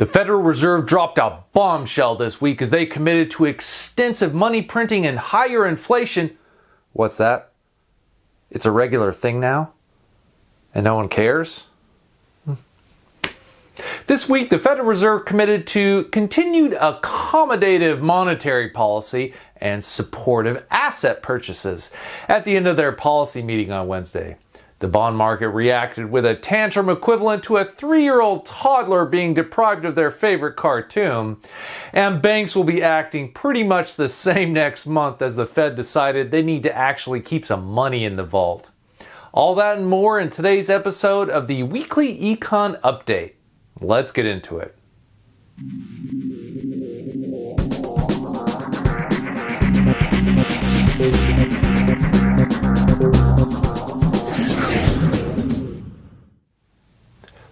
The Federal Reserve dropped a bombshell this week as they committed to extensive money printing and higher inflation. What's that? It's a regular thing now? And no one cares? This week, the Federal Reserve committed to continued accommodative monetary policy and supportive asset purchases at the end of their policy meeting on Wednesday. The bond market reacted with a tantrum equivalent to a 3-year-old toddler being deprived of their favorite cartoon. And banks will be acting pretty much the same next month as the Fed decided they need to actually keep some money in the vault. All that and more in today's episode of the Weekly Econ Update. Let's get into it.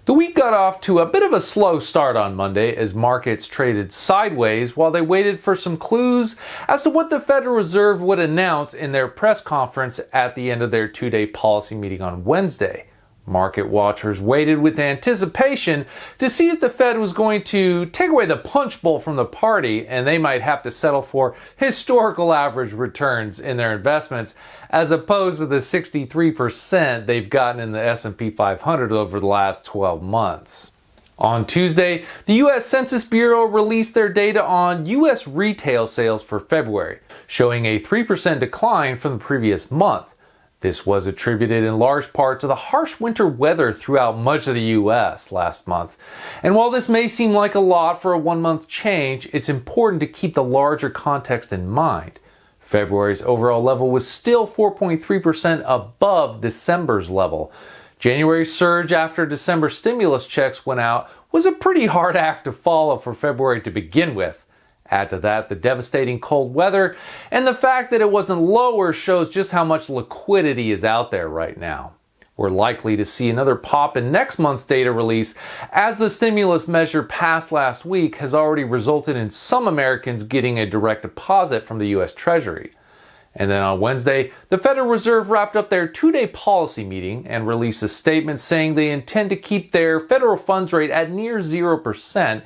The week got off to a bit of a slow start on Monday as markets traded sideways while they waited for some clues as to what the Federal Reserve would announce in their press conference at the end of their 2-day policy meeting on Wednesday. Market watchers waited with anticipation to see if the Fed was going to take away the punch bowl from the party and they might have to settle for historical average returns in their investments as opposed to the 63% they've gotten in the S&P 500 over the last 12 months. On Tuesday, the U.S. Census Bureau released their data on U.S. retail sales for February, showing a 3% decline from the previous month. This was attributed in large part to the harsh winter weather throughout much of the U.S. last month. And while this may seem like a lot for a one-month change, it's important to keep the larger context in mind. February's overall level was still 4.3% above December's level. January's surge after December stimulus checks went out was a pretty hard act to follow for February to begin with. Add to that the devastating cold weather, and the fact that it wasn't lower shows just how much liquidity is out there right now. We're likely to see another pop in next month's data release as the stimulus measure passed last week has already resulted in some Americans getting a direct deposit from the U.S. Treasury. And then on Wednesday, the Federal Reserve wrapped up their 2-day policy meeting and released a statement saying they intend to keep their federal funds rate at near 0%,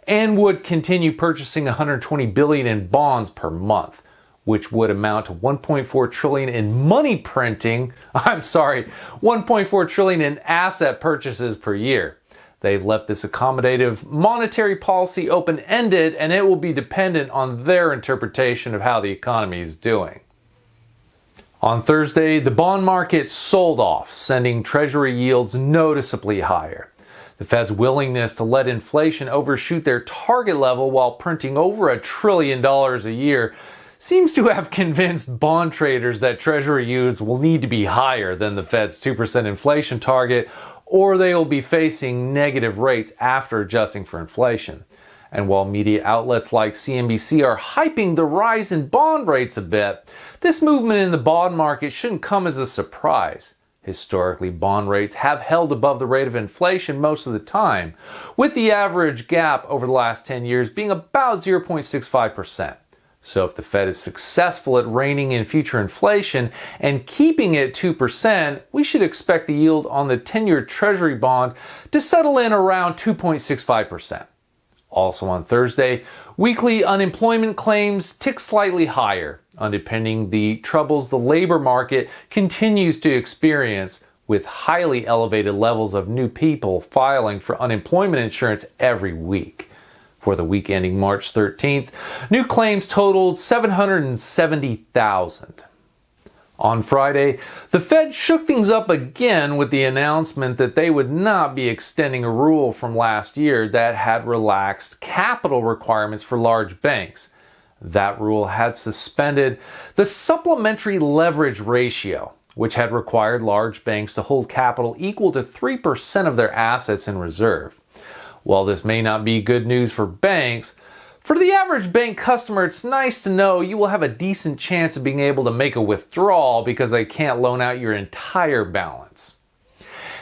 and would continue purchasing $120 billion in bonds per month, which would amount to $1.4 trillion in money printing. $1.4 trillion in asset purchases per year. They've left this accommodative monetary policy open-ended, and it will be dependent on their interpretation of how the economy is doing. On Thursday, the bond market sold off, sending Treasury yields noticeably higher. The Fed's willingness to let inflation overshoot their target level while printing over $1 trillion a year seems to have convinced bond traders that Treasury yields will need to be higher than the Fed's 2% inflation target, or they will be facing negative rates after adjusting for inflation. And while media outlets like CNBC are hyping the rise in bond rates a bit, this movement in the bond market shouldn't come as a surprise. Historically, bond rates have held above the rate of inflation most of the time, with the average gap over the last 10 years being about 0.65%. So if the Fed is successful at reining in future inflation and keeping it 2%, we should expect the yield on the 10-year Treasury bond to settle in around 2.65%. Also on Thursday, weekly unemployment claims ticked slightly higher, underpinning the troubles the labor market continues to experience with highly elevated levels of new people filing for unemployment insurance every week. For the week ending March 13th, new claims totaled 770,000. On Friday, the Fed shook things up again with the announcement that they would not be extending a rule from last year that had relaxed capital requirements for large banks. That rule had suspended the supplementary leverage ratio, which had required large banks to hold capital equal to 3% of their assets in reserve. While this may not be good news for banks, for the average bank customer, it's nice to know you will have a decent chance of being able to make a withdrawal because they can't loan out your entire balance.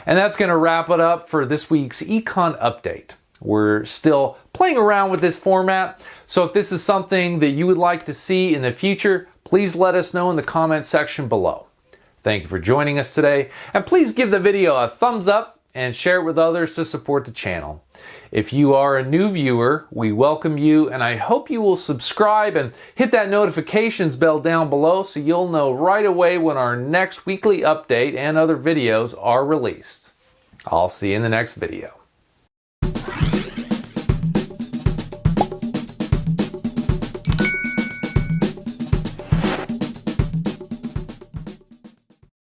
And that's going to wrap it up for this week's Econ Update. We're still playing around with this format, so if this is something that you would like to see in the future, please let us know in the comment section below. Thank you for joining us today, and please give the video a thumbs up and share it with others to support the channel. If you are a new viewer, we welcome you, and I hope you will subscribe and hit that notifications bell down below so you'll know right away when our next weekly update and other videos are released. I'll see you in the next video.